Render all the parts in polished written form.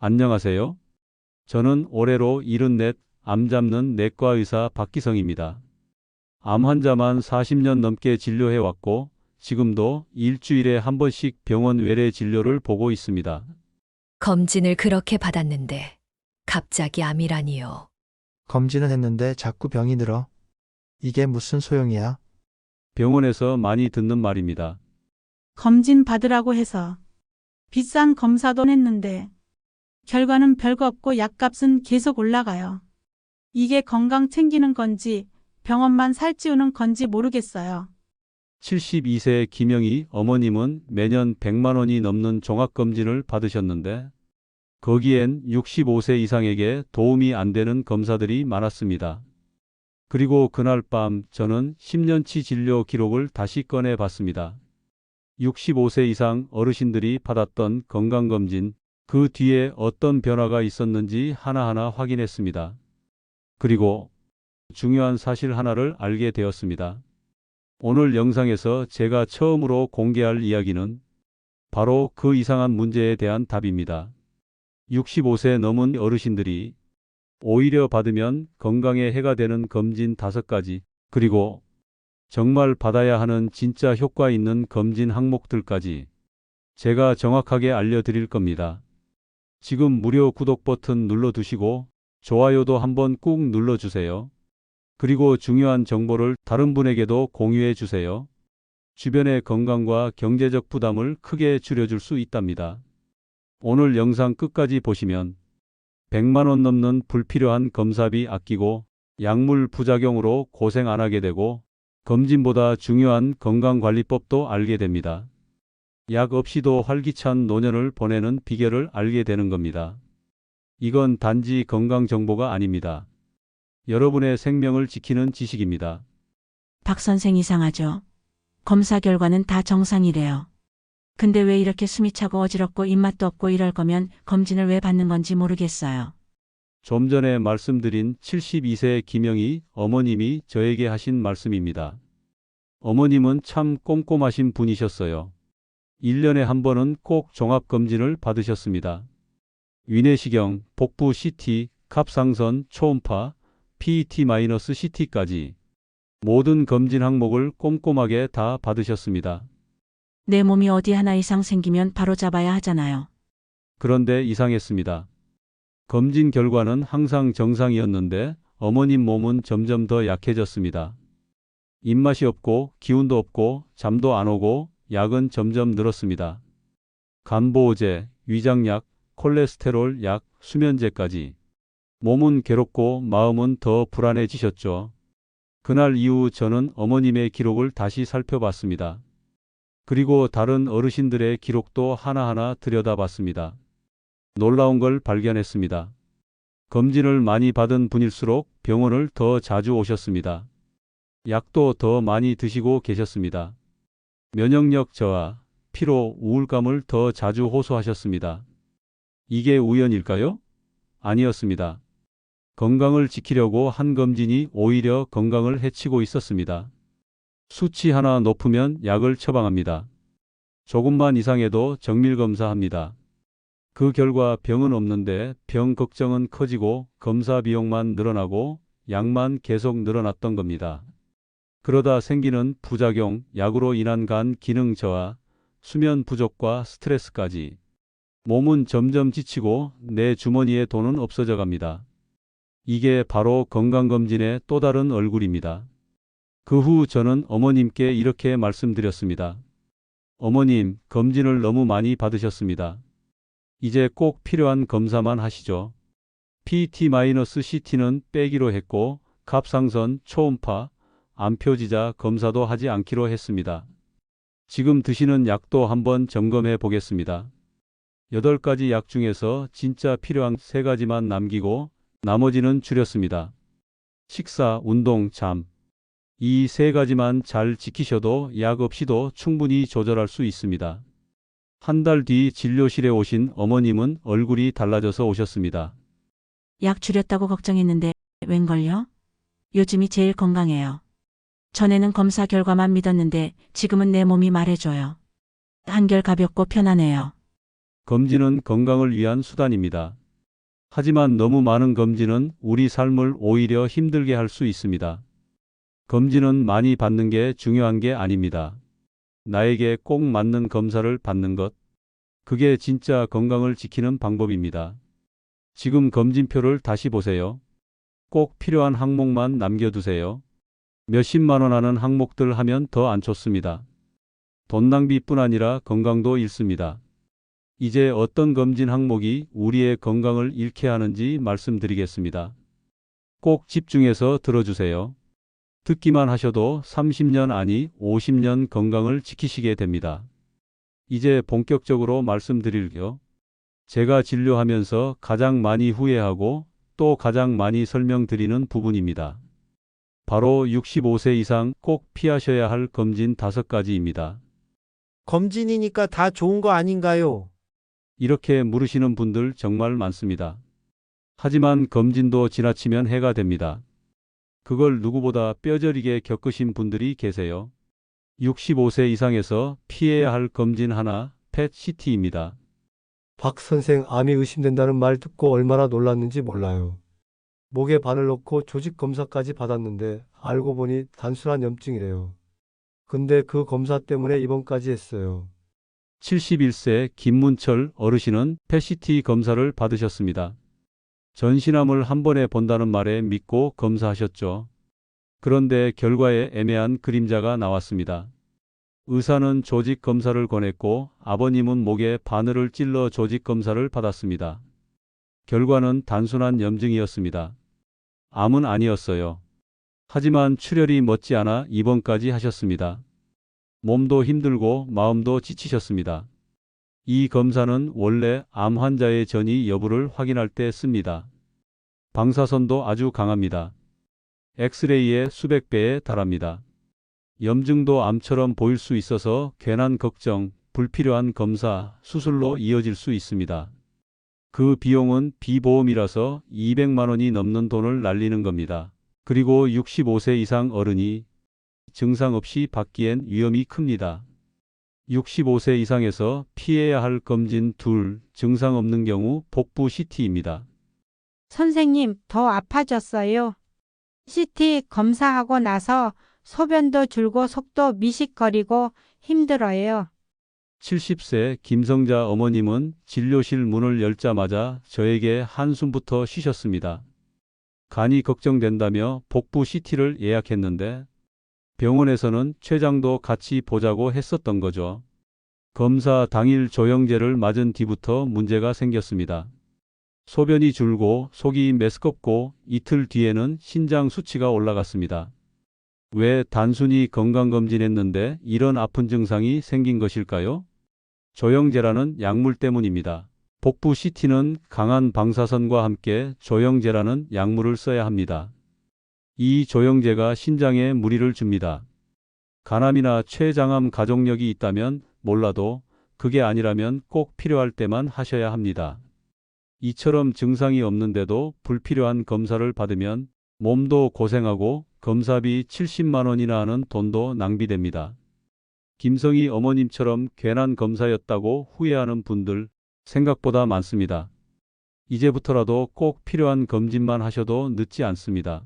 안녕하세요. 저는 올해로 74 암 잡는 내과 의사 박기성입니다. 암 환자만 40년 넘게 진료해 왔고 지금도 일주일에 한 번씩 병원 외래 진료를 보고 있습니다. 검진을 그렇게 받았는데 갑자기 암이라니요. 검진은 했는데 자꾸 병이 늘어. 이게 무슨 소용이야? 병원에서 많이 듣는 말입니다. 검진 받으라고 해서 비싼 검사도 했는데 결과는 별거 없고 약값은 계속 올라가요. 이게 건강 챙기는 건지 병원만 살찌우는 건지 모르겠어요. 72세 김영희 어머님은 매년 100만 원이 넘는 종합검진을 받으셨는데 거기엔 65세 이상에게 도움이 안 되는 검사들이 많았습니다. 그리고 그날 밤 저는 10년치 진료 기록을 다시 꺼내 봤습니다. 65세 이상 어르신들이 받았던 건강검진, 그 뒤에 어떤 변화가 있었는지 하나하나 확인했습니다. 그리고 중요한 사실 하나를 알게 되었습니다. 오늘 영상에서 제가 처음으로 공개할 이야기는 바로 그 이상한 문제에 대한 답입니다. 65세 넘은 어르신들이 오히려 받으면 건강에 해가 되는 검진 5가지, 그리고 정말 받아야 하는 진짜 효과 있는 검진 항목들까지 제가 정확하게 알려드릴 겁니다. 지금 무료 구독 버튼 눌러두시고 좋아요도 한번 꾹 눌러주세요. 그리고 중요한 정보를 다른 분에게도 공유해 주세요. 주변의 건강과 경제적 부담을 크게 줄여줄 수 있답니다. 오늘 영상 끝까지 보시면 100만 원 넘는 불필요한 검사비 아끼고 약물 부작용으로 고생 안 하게 되고 검진보다 중요한 건강관리법도 알게 됩니다. 약 없이도 활기찬 노년을 보내는 비결을 알게 되는 겁니다. 이건 단지 건강 정보가 아닙니다. 여러분의 생명을 지키는 지식입니다. 박 선생 이상하죠? 검사 결과는 다 정상이래요. 근데 왜 이렇게 숨이 차고 어지럽고 입맛도 없고 이럴 거면 검진을 왜 받는 건지 모르겠어요. 좀 전에 말씀드린 72세 김영희 어머님이 저에게 하신 말씀입니다. 어머님은 참 꼼꼼하신 분이셨어요. 1년에 한 번은 꼭 종합검진을 받으셨습니다. 위내시경, 복부 CT, 갑상선, 초음파, PET-CT까지 모든 검진 항목을 꼼꼼하게 다 받으셨습니다. 내 몸이 어디 하나 이상 생기면 바로 잡아야 하잖아요. 그런데 이상했습니다. 검진 결과는 항상 정상이었는데 어머님 몸은 점점 더 약해졌습니다. 입맛이 없고 기운도 없고 잠도 안 오고 약은 점점 늘었습니다. 간보호제, 위장약, 콜레스테롤 약, 수면제까지. 몸은 괴롭고 마음은 더 불안해지셨죠. 그날 이후 저는 어머님의 기록을 다시 살펴봤습니다. 그리고 다른 어르신들의 기록도 하나하나 들여다봤습니다. 놀라운 걸 발견했습니다. 검진을 많이 받은 분일수록 병원을 더 자주 오셨습니다. 약도 더 많이 드시고 계셨습니다. 면역력 저하, 피로, 우울감을 더 자주 호소하셨습니다. 이게 우연일까요? 아니었습니다. 건강을 지키려고 한 검진이 오히려 건강을 해치고 있었습니다. 수치 하나 높으면 약을 처방합니다. 조금만 이상해도 정밀검사합니다. 그 결과 병은 없는데 병 걱정은 커지고 검사 비용만 늘어나고 약만 계속 늘어났던 겁니다. 그러다 생기는 부작용, 약으로 인한 간 기능 저하, 수면 부족과 스트레스까지. 몸은 점점 지치고 내 주머니에 돈은 없어져 갑니다. 이게 바로 건강검진의 또 다른 얼굴입니다. 그 후 저는 어머님께 이렇게 말씀드렸습니다. 어머님, 검진을 너무 많이 받으셨습니다. 이제 꼭 필요한 검사만 하시죠. PET-CT는 빼기로 했고 갑상선, 초음파, 암표지자 검사도 하지 않기로 했습니다. 지금 드시는 약도 한번 점검해 보겠습니다. 8가지 약 중에서 진짜 필요한 3가지만 남기고 나머지는 줄였습니다. 식사, 운동, 잠. 이 3가지만 잘 지키셔도 약 없이도 충분히 조절할 수 있습니다. 한 달 뒤 진료실에 오신 어머님은 얼굴이 달라져서 오셨습니다. 약 줄였다고 걱정했는데 웬걸요? 요즘이 제일 건강해요. 전에는 검사 결과만 믿었는데 지금은 내 몸이 말해줘요. 한결 가볍고 편하네요. 검진은 건강을 위한 수단입니다. 하지만 너무 많은 검진은 우리 삶을 오히려 힘들게 할 수 있습니다. 검진은 많이 받는 게 중요한 게 아닙니다. 나에게 꼭 맞는 검사를 받는 것, 그게 진짜 건강을 지키는 방법입니다. 지금 검진표를 다시 보세요. 꼭 필요한 항목만 남겨두세요. 몇십만 원 하는 항목들 하면 더 안 좋습니다. 돈 낭비뿐 아니라 건강도 잃습니다. 이제 어떤 검진 항목이 우리의 건강을 잃게 하는지 말씀드리겠습니다. 꼭 집중해서 들어주세요. 듣기만 하셔도 30년 아니 50년 건강을 지키시게 됩니다. 이제 본격적으로 말씀드릴게요. 제가 진료하면서 가장 많이 후회하고 또 가장 많이 설명드리는 부분입니다. 바로 65세 이상 꼭 피하셔야 할 검진 5가지입니다. 검진이니까 다 좋은 거 아닌가요? 이렇게 물으시는 분들 정말 많습니다. 하지만 검진도 지나치면 해가 됩니다. 그걸 누구보다 뼈저리게 겪으신 분들이 계세요. 65세 이상에서 피해야 할 검진 하나, 펫CT입니다. 박 선생 암이 의심된다는 말 듣고 얼마나 놀랐는지 몰라요. 목에 바늘 넣고 조직 검사까지 받았는데 알고 보니 단순한 염증이래요. 근데 그 검사 때문에 입원까지 했어요. 71세 김문철 어르신은 펫CT 검사를 받으셨습니다. 전신암을 한 번에 본다는 말에 믿고 검사하셨죠. 그런데 결과에 애매한 그림자가 나왔습니다. 의사는 조직 검사를 권했고 아버님은 목에 바늘을 찔러 조직 검사를 받았습니다. 결과는 단순한 염증이었습니다. 암은 아니었어요. 하지만 출혈이 멎지않아 입원까지 하셨습니다. 몸도 힘들고 마음도 지치셨습니다. 이 검사는 원래 암 환자의 전이 여부를 확인할 때 씁니다. 방사선도 아주 강합니다. 엑스레이의 수백 배에 달합니다. 염증도 암처럼 보일 수 있어서 괜한 걱정, 불필요한 검사, 수술로 이어질 수 있습니다. 그 비용은 비보험이라서 200만 원이 넘는 돈을 날리는 겁니다. 그리고 65세 이상 어른이 증상 없이 받기엔 위험이 큽니다. 65세 이상에서 피해야 할 검진 둘, 증상 없는 경우 복부 CT입니다. 선생님, 더 아파졌어요. CT 검사하고 나서 소변도 줄고 속도 미식거리고 힘들어요. 70세 김성자 어머님은 진료실 문을 열자마자 저에게 한숨부터 쉬셨습니다. 간이 걱정된다며 복부 CT를 예약했는데 병원에서는 췌장도 같이 보자고 했었던 거죠. 검사 당일 조영제를 맞은 뒤부터 문제가 생겼습니다. 소변이 줄고 속이 메스껍고 이틀 뒤에는 신장 수치가 올라갔습니다. 왜 단순히 건강검진했는데 이런 아픈 증상이 생긴 것일까요? 조영제라는 약물 때문입니다. 복부 CT는 강한 방사선과 함께 조영제라는 약물을 써야 합니다. 이 조영제가 신장에 무리를 줍니다. 간암이나 췌장암 가족력이 있다면 몰라도 그게 아니라면 꼭 필요할 때만 하셔야 합니다. 이처럼 증상이 없는데도 불필요한 검사를 받으면 몸도 고생하고 검사비 70만 원이나 하는 돈도 낭비됩니다. 김성희 어머님처럼 괜한 검사였다고 후회하는 분들 생각보다 많습니다. 이제부터라도 꼭 필요한 검진만 하셔도 늦지 않습니다.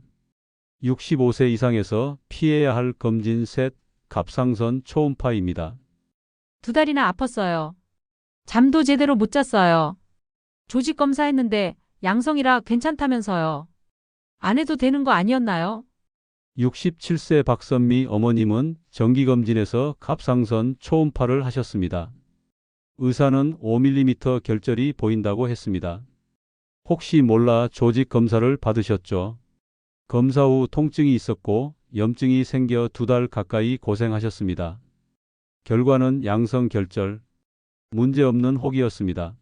65세 이상에서 피해야 할 검진 셋, 갑상선 초음파입니다. 2달이나 아팠어요. 잠도 제대로 못 잤어요. 조직 검사했는데 양성이라 괜찮다면서요. 안 해도 되는 거 아니었나요? 67세 박선미 어머님은 정기검진에서 갑상선 초음파를 하셨습니다. 의사는 5mm 결절이 보인다고 했습니다. 혹시 몰라 조직 검사를 받으셨죠? 검사 후 통증이 있었고 염증이 생겨 2달 가까이 고생하셨습니다. 결과는 양성 결절, 문제없는 혹이었습니다.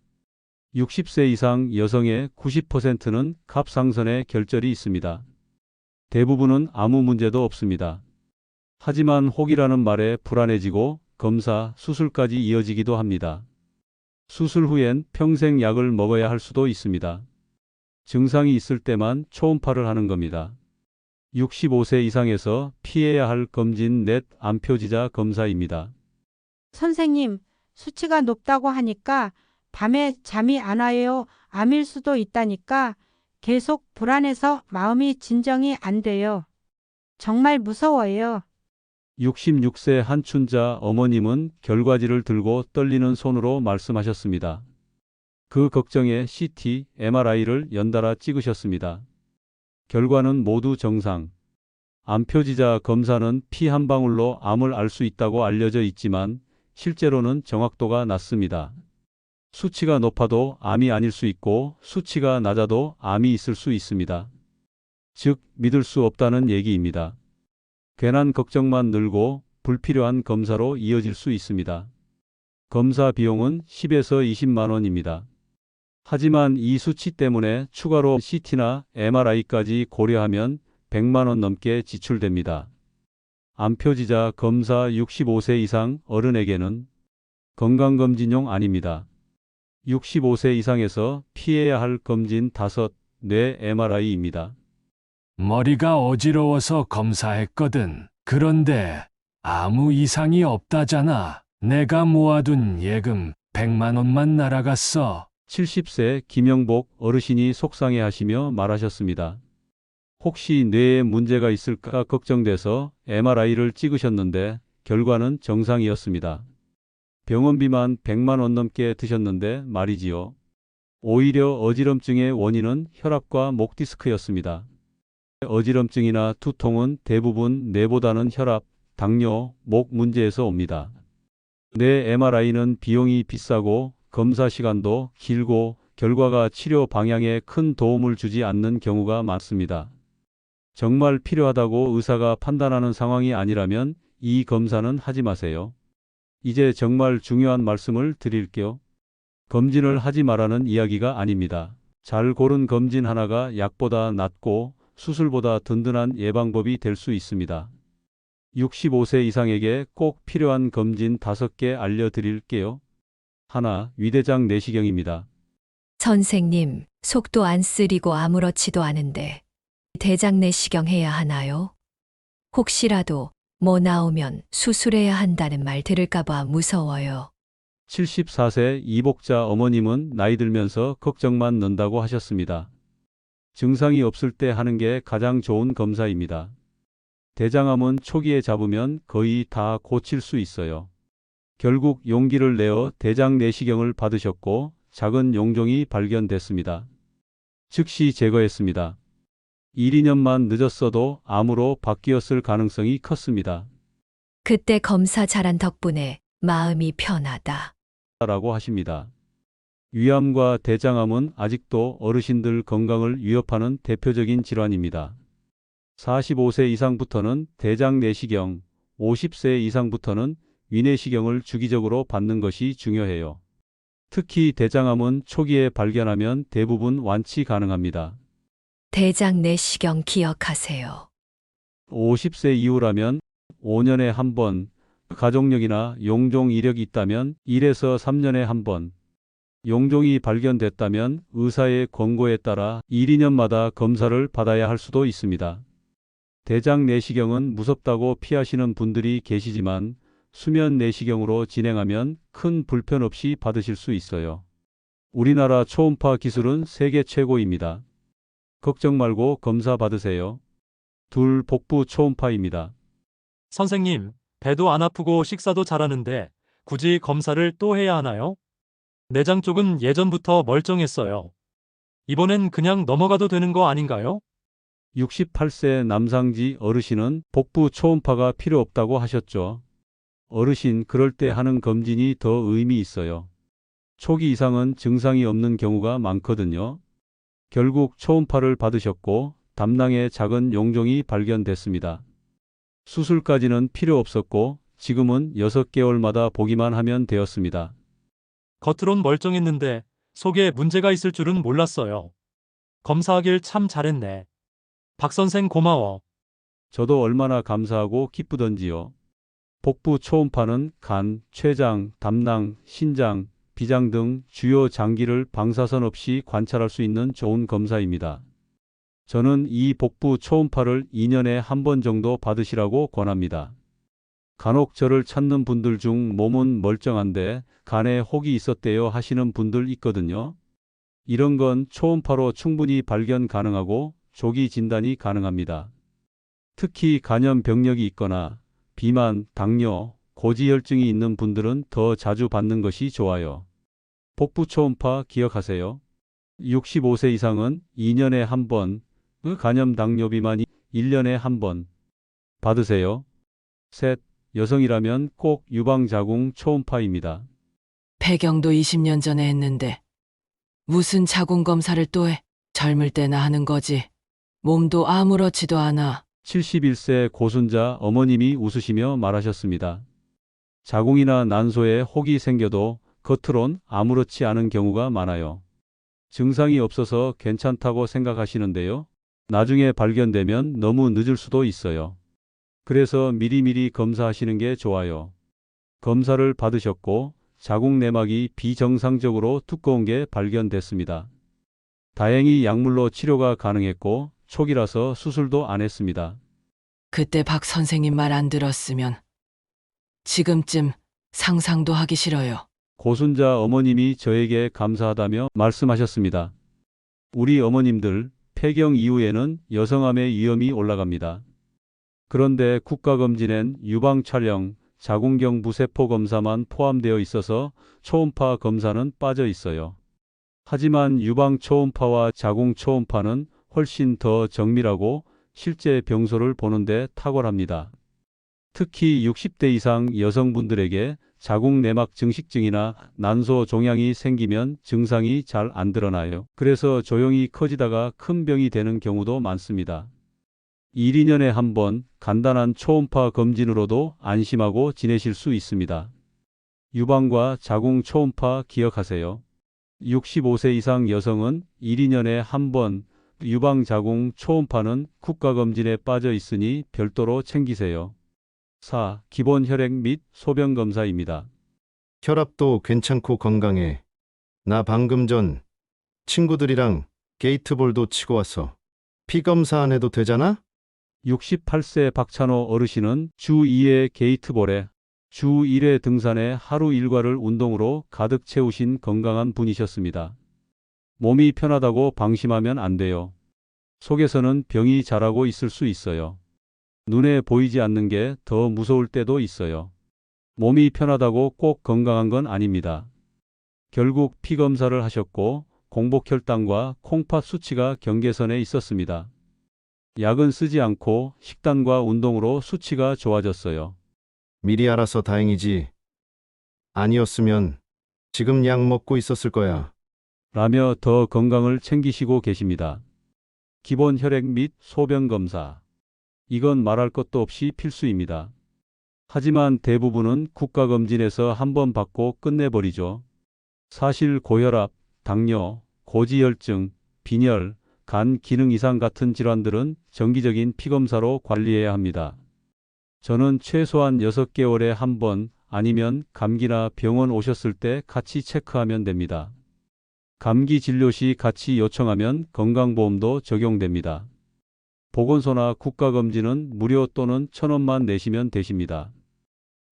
60세 이상 여성의 90%는 갑상선에 결절이 있습니다. 대부분은 아무 문제도 없습니다. 하지만 혹이라는 말에 불안해지고 검사, 수술까지 이어지기도 합니다. 수술 후엔 평생 약을 먹어야 할 수도 있습니다. 증상이 있을 때만 초음파를 하는 겁니다. 65세 이상에서 피해야 할 검진 넷 암표지자 검사입니다. 선생님, 수치가 높다고 하니까 밤에 잠이 안 와요. 암일 수도 있다니까. 계속 불안해서 마음이 진정이 안 돼요. 정말 무서워요. 66세 한춘자 어머님은 결과지를 들고 떨리는 손으로 말씀하셨습니다. 그 걱정에 CT, MRI를 연달아 찍으셨습니다. 결과는 모두 정상. 암표지자 검사는 피 한 방울로 암을 알 수 있다고 알려져 있지만 실제로는 정확도가 낮습니다. 수치가 높아도 암이 아닐 수 있고 수치가 낮아도 암이 있을 수 있습니다. 즉, 믿을 수 없다는 얘기입니다. 괜한 걱정만 늘고 불필요한 검사로 이어질 수 있습니다. 검사 비용은 10에서 20만 원입니다. 하지만 이 수치 때문에 추가로 CT나 MRI까지 고려하면 100만 원 넘게 지출됩니다. 암표지자 검사 65세 이상 어른에게는 건강검진용 아닙니다. 65세 이상에서 피해야 할 검진 5, 뇌 MRI입니다. 머리가 어지러워서 검사했거든. 그런데 아무 이상이 없다잖아. 내가 모아둔 예금 100만 원만 날아갔어. 70세 김영복 어르신이 속상해하시며 말하셨습니다. 혹시 뇌에 문제가 있을까 걱정돼서 MRI를 찍으셨는데 결과는 정상이었습니다. 병원비만 100만 원 넘게 드셨는데 말이지요. 오히려 어지럼증의 원인은 혈압과 목 디스크였습니다. 어지럼증이나 두통은 대부분 뇌보다는 혈압, 당뇨, 목 문제에서 옵니다. 뇌 MRI는 비용이 비싸고 검사 시간도 길고 결과가 치료 방향에 큰 도움을 주지 않는 경우가 많습니다. 정말 필요하다고 의사가 판단하는 상황이 아니라면 이 검사는 하지 마세요. 이제 정말 중요한 말씀을 드릴게요. 검진을 하지 말라는 이야기가 아닙니다. 잘 고른 검진 하나가 약보다 낫고 수술보다 든든한 예방법이 될 수 있습니다. 65세 이상에게 꼭 필요한 검진 5개 알려드릴게요. 하나, 위대장 내시경입니다. 선생님, 속도 안 쓰리고 아무렇지도 않은데 대장 내시경 해야 하나요? 혹시라도 뭐 나오면 수술해야 한다는 말 들을까봐 무서워요. 74세 이복자 어머님은 나이 들면서 걱정만 는다고 하셨습니다. 증상이 없을 때 하는 게 가장 좋은 검사입니다. 대장암은 초기에 잡으면 거의 다 고칠 수 있어요. 결국 용기를 내어 대장 내시경을 받으셨고 작은 용종이 발견됐습니다. 즉시 제거했습니다. 1, 2년만 늦었어도 암으로 바뀌었을 가능성이 컸습니다. 그때 검사 잘한 덕분에 마음이 편하다. 라고 하십니다. 위암과 대장암은 아직도 어르신들 건강을 위협하는 대표적인 질환입니다. 45세 이상부터는 대장 내시경, 50세 이상부터는 위내시경을 주기적으로 받는 것이 중요해요. 특히 대장암은 초기에 발견하면 대부분 완치 가능합니다. 대장 내시경 기억하세요. 50세 이후라면 5년에 한 번, 가족력이나 용종 이력이 있다면 1에서 3년에 한 번, 용종이 발견됐다면 의사의 권고에 따라 1, 2년마다 검사를 받아야 할 수도 있습니다. 대장 내시경은 무섭다고 피하시는 분들이 계시지만 수면 내시경으로 진행하면 큰 불편 없이 받으실 수 있어요. 우리나라 초음파 기술은 세계 최고입니다. 걱정 말고 검사 받으세요. 둘, 복부 초음파입니다. 선생님, 배도 안 아프고 식사도 잘하는데 굳이 검사를 또 해야 하나요? 내장 쪽은 예전부터 멀쩡했어요. 이번엔 그냥 넘어가도 되는 거 아닌가요? 68세 남상지 어르신은 복부 초음파가 필요 없다고 하셨죠. 어르신, 그럴 때 하는 검진이 더 의미 있어요. 초기 이상은 증상이 없는 경우가 많거든요. 결국 초음파를 받으셨고 담낭에 작은 용종이 발견됐습니다. 수술까지는 필요 없었고 지금은 6개월마다 보기만 하면 되었습니다. 겉으론 멀쩡했는데 속에 문제가 있을 줄은 몰랐어요. 검사하길 참 잘했네. 박 선생 고마워. 저도 얼마나 감사하고 기쁘던지요. 복부 초음파는 간, 췌장, 담낭, 신장, 비장 등 주요 장기를 방사선 없이 관찰할 수 있는 좋은 검사입니다. 저는 이 복부 초음파를 2년에 한 번 정도 받으시라고 권합니다. 간혹 저를 찾는 분들 중 몸은 멀쩡한데 간에 혹이 있었대요 하시는 분들 있거든요. 이런 건 초음파로 충분히 발견 가능하고 조기 진단이 가능합니다. 특히 간염 병력이 있거나 비만, 당뇨, 고지혈증이 있는 분들은 더 자주 받는 것이 좋아요. 복부 초음파 기억하세요. 65세 이상은 2년에 한 번, 간염 당뇨 비만이 1년에 한 번 받으세요. 셋, 여성이라면 꼭 유방자궁 초음파입니다. 폐경도 20년 전에 했는데 무슨 자궁 검사를 또 해? 젊을 때나 하는 거지. 몸도 아무렇지도 않아. 71세 고순자 어머님이 웃으시며 말하셨습니다. 자궁이나 난소에 혹이 생겨도 겉으론 아무렇지 않은 경우가 많아요. 증상이 없어서 괜찮다고 생각하시는데요. 나중에 발견되면 너무 늦을 수도 있어요. 그래서 미리미리 검사하시는 게 좋아요. 검사를 받으셨고 자궁 내막이 비정상적으로 두꺼운 게 발견됐습니다. 다행히 약물로 치료가 가능했고 초기라서 수술도 안 했습니다. 그때 박 선생님 말 안 들었으면 지금쯤 상상도 하기 싫어요. 고순자 어머님이 저에게 감사하다며 말씀하셨습니다. 우리 어머님들 폐경 이후에는 여성암의 위험이 올라갑니다. 그런데 국가검진엔 유방 촬영, 자궁경 부세포 검사만 포함되어 있어서 초음파 검사는 빠져 있어요. 하지만 유방 초음파와 자궁 초음파는 훨씬 더 정밀하고 실제 병소를 보는데 탁월합니다. 특히 60대 이상 여성분들에게 자궁 내막 증식증이나 난소 종양이 생기면 증상이 잘 안 드러나요. 그래서 조용히 커지다가 큰 병이 되는 경우도 많습니다. 1, 2년에 한 번 간단한 초음파 검진으로도 안심하고 지내실 수 있습니다. 유방과 자궁 초음파 기억하세요. 65세 이상 여성은 1, 2년에 한 번 유방 자궁 초음파는 국가검진에 빠져 있으니 별도로 챙기세요. 4. 기본 혈액 및 소변 검사입니다. 혈압도 괜찮고 건강해. 나 방금 전 친구들이랑 게이트볼도 치고 왔어. 피 검사 안 해도 되잖아? 68세 박찬호 어르신은 주 2회 게이트볼에 주 1회 등산에 하루 일과를 운동으로 가득 채우신 건강한 분이셨습니다. 몸이 편하다고 방심하면 안 돼요. 속에서는 병이 자라고 있을 수 있어요. 눈에 보이지 않는 게 더 무서울 때도 있어요. 몸이 편하다고 꼭 건강한 건 아닙니다. 결국 피 검사를 하셨고 공복혈당과 콩팥 수치가 경계선에 있었습니다. 약은 쓰지 않고 식단과 운동으로 수치가 좋아졌어요. 미리 알아서 다행이지. 아니었으면 지금 약 먹고 있었을 거야. 라며 더 건강을 챙기시고 계십니다. 기본 혈액 및 소변 검사. 이건 말할 것도 없이 필수입니다. 하지만 대부분은 국가검진에서 한 번 받고 끝내버리죠. 사실 고혈압, 당뇨, 고지혈증, 빈혈, 간 기능 이상 같은 질환들은 정기적인 피검사로 관리해야 합니다. 저는 최소한 6개월에 한 번 아니면 감기나 병원 오셨을 때 같이 체크하면 됩니다. 감기 진료 시 같이 요청하면 건강보험도 적용됩니다. 보건소나 국가검진은 무료 또는 1,000원만 내시면 되십니다.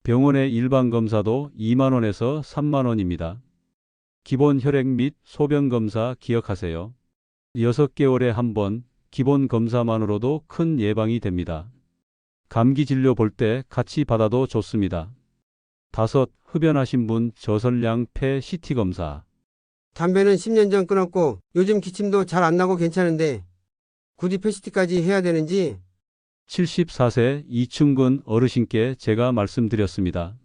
병원의 일반 검사도 2만 원에서 3만 원입니다. 기본 혈액 및 소변 검사 기억하세요. 6개월에 한 번 기본 검사만으로도 큰 예방이 됩니다. 감기 진료 볼 때 같이 받아도 좋습니다. 5. 흡연하신 분 저설량 폐 CT 검사. 담배는 10년 전 끊었고 요즘 기침도 잘 안 나고 괜찮은데 굳이 패시티까지 해야 되는지. 74세 이충근 어르신께 제가 말씀드렸습니다.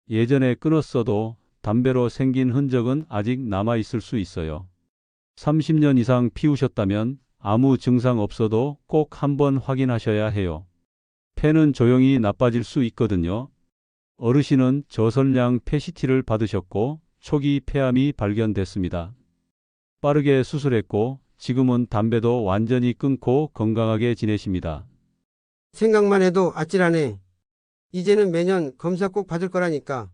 예전에 끊었어도 담배로 생긴 흔적은 아직 남아있을 수 있어요. 30년 이상 피우셨다면 아무 증상 없어도 꼭 한번 확인하셔야 해요. 폐는 조용히 나빠질 수 있거든요. 어르신은 저설량 폐CT를 받으셨고 초기 폐암이 발견됐습니다. 빠르게 수술했고 지금은 담배도 완전히 끊고 건강하게 지내십니다. 생각만 해도 아찔하네. 이제는 매년 검사 꼭 받을 거라니까.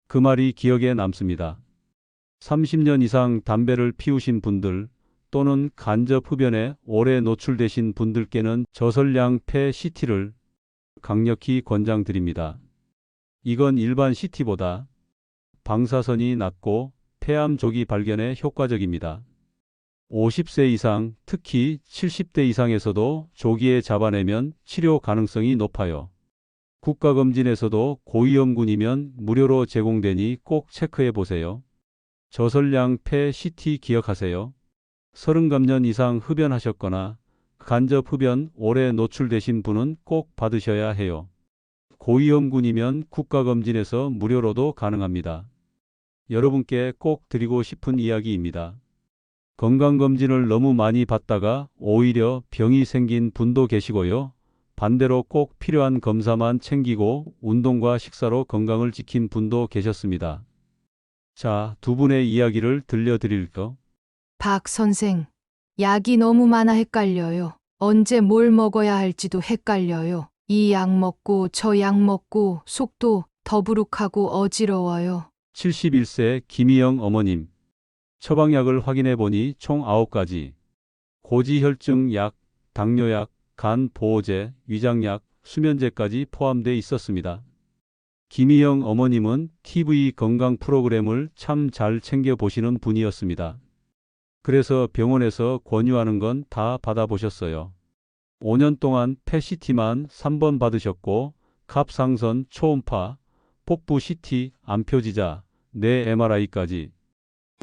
그 말이 기억에 남습니다. 30년 이상 담배를 피우신 분들 또는 간접 흡연에 오래 노출되신 분들께는 저설량 폐 CT를 강력히 권장드립니다. 이건 일반 CT보다 방사선이 낮고 폐암 조기 발견에 효과적입니다. 50세 이상, 특히 70대 이상에서도 조기에 잡아내면 치료 가능성이 높아요. 국가검진에서도 고위험군이면 무료로 제공되니 꼭 체크해 보세요. 저설량 폐 CT 기억하세요. 30감년 이상 흡연하셨거나 간접 흡연 오래 노출되신 분은 꼭 받으셔야 해요. 고위험군이면 국가검진에서 무료로도 가능합니다. 여러분께 꼭 드리고 싶은 이야기입니다. 건강검진을 너무 많이 받다가 오히려 병이 생긴 분도 계시고요. 반대로 꼭 필요한 검사만 챙기고 운동과 식사로 건강을 지킨 분도 계셨습니다. 자, 두 분의 이야기를 들려드릴까? 박 선생, 약이 너무 많아 헷갈려요. 언제 뭘 먹어야 할지도 헷갈려요. 이 약 먹고 저 약 먹고 속도 더부룩하고 어지러워요. 71세 김희영 어머님. 처방약을 확인해 보니 총 9가지. 고지혈증 약, 당뇨약, 간 보호제, 위장약, 수면제까지 포함돼 있었습니다. 김희영 어머님은 TV 건강 프로그램을 참 잘 챙겨 보시는 분이었습니다. 그래서 병원에서 권유하는 건 다 받아보셨어요. 5년 동안 펫CT만 3번 받으셨고 갑상선 초음파, 복부 CT, 암표지자, 뇌 MRI까지.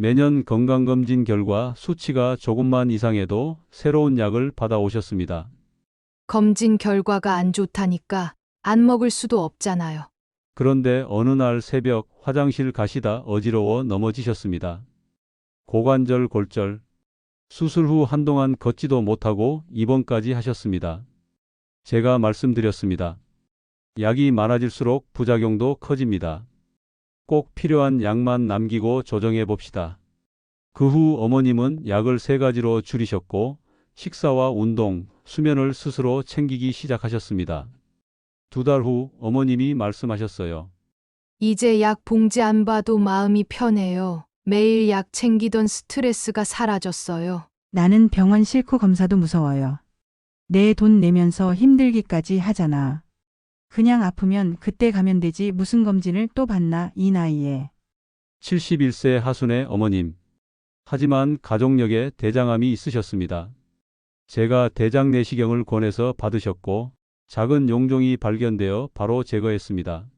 매년 건강검진 결과 수치가 조금만 이상해도 새로운 약을 받아오셨습니다. 검진 결과가 안 좋다니까 안 먹을 수도 없잖아요. 그런데 어느 날 새벽 화장실 가시다 어지러워 넘어지셨습니다. 고관절 골절. 수술 후 한동안 걷지도 못하고 입원까지 하셨습니다. 제가 말씀드렸습니다. 약이 많아질수록 부작용도 커집니다. 꼭 필요한 약만 남기고 조정해 봅시다. 그 후 어머님은 약을 3가지로 줄이셨고 식사와 운동, 수면을 스스로 챙기기 시작하셨습니다. 2달 후 어머님이 말씀하셨어요. 이제 약 봉지 안 봐도 마음이 편해요. 매일 약 챙기던 스트레스가 사라졌어요. 나는 병원 싫고 검사도 무서워요. 내 돈 내면서 힘들기까지 하잖아. 그냥 아프면 그때 가면 되지 무슨 검진을 또 받나 이 나이에. 71세 하순의 어머님. 하지만 가족력에 대장암이 있으셨습니다. 제가 대장 내시경을 권해서 받으셨고 작은 용종이 발견되어 바로 제거했습니다.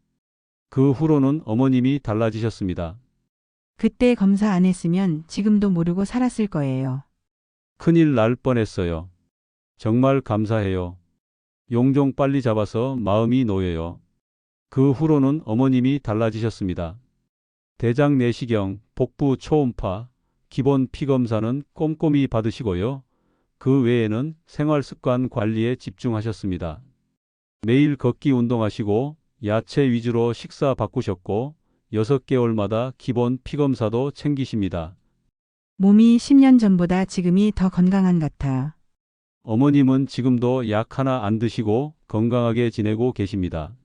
그 후로는 어머님이 달라지셨습니다. 그때 검사 안 했으면 지금도 모르고 살았을 거예요. 큰일 날 뻔했어요. 정말 감사해요. 용종 빨리 잡아서 마음이 놓여요. 그 후로는 어머님이 달라지셨습니다. 대장 내시경, 복부 초음파, 기본 피검사는 꼼꼼히 받으시고요. 그 외에는 생활습관 관리에 집중하셨습니다. 매일 걷기 운동하시고 야채 위주로 식사 바꾸셨고 6개월마다 기본 피검사도 챙기십니다. 몸이 10년 전보다 지금이 더 건강한 같아. 어머님은 지금도 약 하나 안 드시고 건강하게 지내고 계십니다.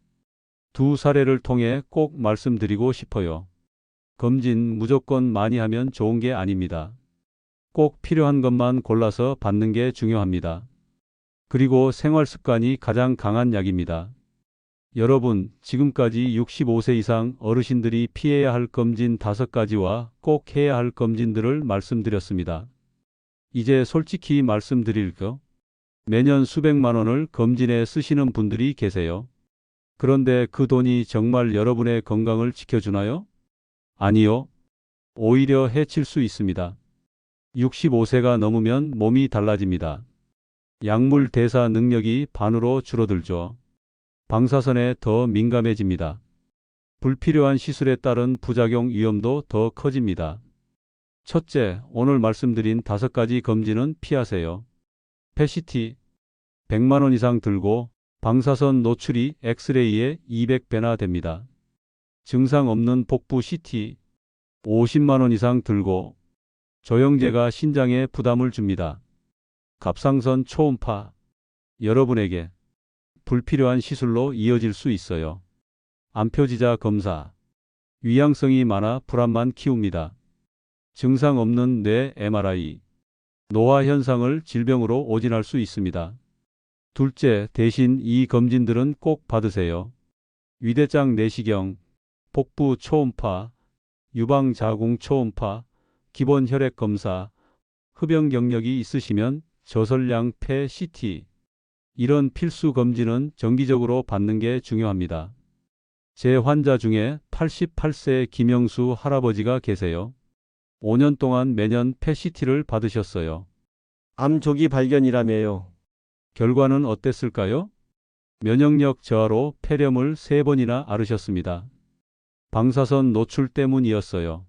두 사례를 통해 꼭 말씀드리고 싶어요. 검진 무조건 많이 하면 좋은 게 아닙니다. 꼭 필요한 것만 골라서 받는 게 중요합니다. 그리고 생활 습관이 가장 강한 약입니다. 여러분, 지금까지 65세 이상 어르신들이 피해야 할 검진 5가지와 꼭 해야 할 검진들을 말씀드렸습니다. 이제 솔직히 말씀드릴까? 매년 수백만 원을 검진에 쓰시는 분들이 계세요. 그런데 그 돈이 정말 여러분의 건강을 지켜주나요? 아니요. 오히려 해칠 수 있습니다. 65세가 넘으면 몸이 달라집니다. 약물 대사 능력이 반으로 줄어들죠. 방사선에 더 민감해집니다. 불필요한 시술에 따른 부작용 위험도 더 커집니다. 첫째, 오늘 말씀드린 5가지 검진은 피하세요. 펫CT 100만 원 이상 들고 방사선 노출이 엑스레이에 200배나 됩니다. 증상 없는 복부 CT 50만 원 이상 들고 조영제가 신장에 부담을 줍니다. 갑상선 초음파 여러분에게 불필요한 시술로 이어질 수 있어요. 암표지자 검사 위양성이 많아 불안만 키웁니다. 증상 없는 뇌 MRI 노화 현상을 질병으로 오진할 수 있습니다. 둘째, 대신 이 검진들은 꼭 받으세요. 위대장 내시경, 복부 초음파, 유방 자궁 초음파, 기본 혈액 검사, 흡연 경력이 있으시면 저설량 폐 CT, 이런 필수 검진은 정기적으로 받는 게 중요합니다. 제 환자 중에 88세 김영수 할아버지가 계세요. 5년 동안 매년 폐 CT를 받으셨어요. 암 조기 발견이라며요. 결과는 어땠을까요? 면역력 저하로 폐렴을 3번이나 앓으셨습니다. 방사선 노출 때문이었어요.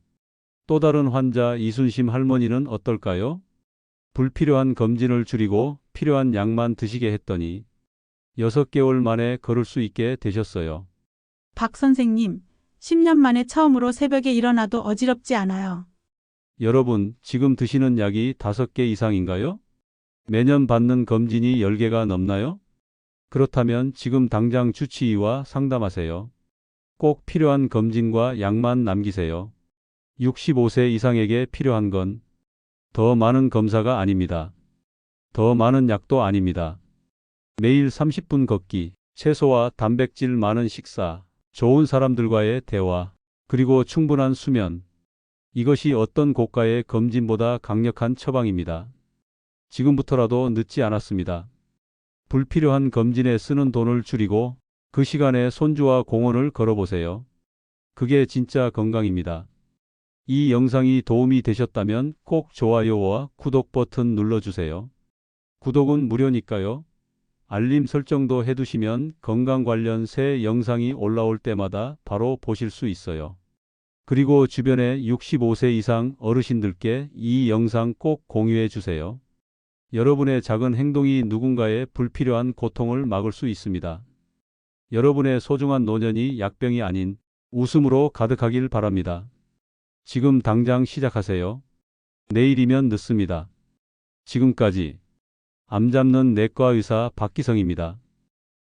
또 다른 환자 이순심 할머니는 어떨까요? 불필요한 검진을 줄이고 필요한 약만 드시게 했더니 6개월 만에 걸을 수 있게 되셨어요. 박 선생님, 10년 만에 처음으로 새벽에 일어나도 어지럽지 않아요. 여러분, 지금 드시는 약이 5개 이상인가요? 매년 받는 검진이 10개가 넘나요? 그렇다면 지금 당장 주치의와 상담하세요. 꼭 필요한 검진과 약만 남기세요. 65세 이상에게 필요한 건 더 많은 검사가 아닙니다. 더 많은 약도 아닙니다. 매일 30분 걷기, 채소와 단백질 많은 식사, 좋은 사람들과의 대화, 그리고 충분한 수면. 이것이 어떤 고가의 검진보다 강력한 처방입니다. 지금부터라도 늦지 않았습니다. 불필요한 검진에 쓰는 돈을 줄이고 그 시간에 손주와 공원을 걸어보세요. 그게 진짜 건강입니다. 이 영상이 도움이 되셨다면 꼭 좋아요와 구독 버튼 눌러주세요. 구독은 무료니까요. 알림 설정도 해두시면 건강 관련 새 영상이 올라올 때마다 바로 보실 수 있어요. 그리고 주변에 65세 이상 어르신들께 이 영상 꼭 공유해 주세요. 여러분의 작은 행동이 누군가의 불필요한 고통을 막을 수 있습니다. 여러분의 소중한 노년이 약병이 아닌 웃음으로 가득하길 바랍니다. 지금 당장 시작하세요. 내일이면 늦습니다. 지금까지 암 잡는 내과 의사 박기성입니다.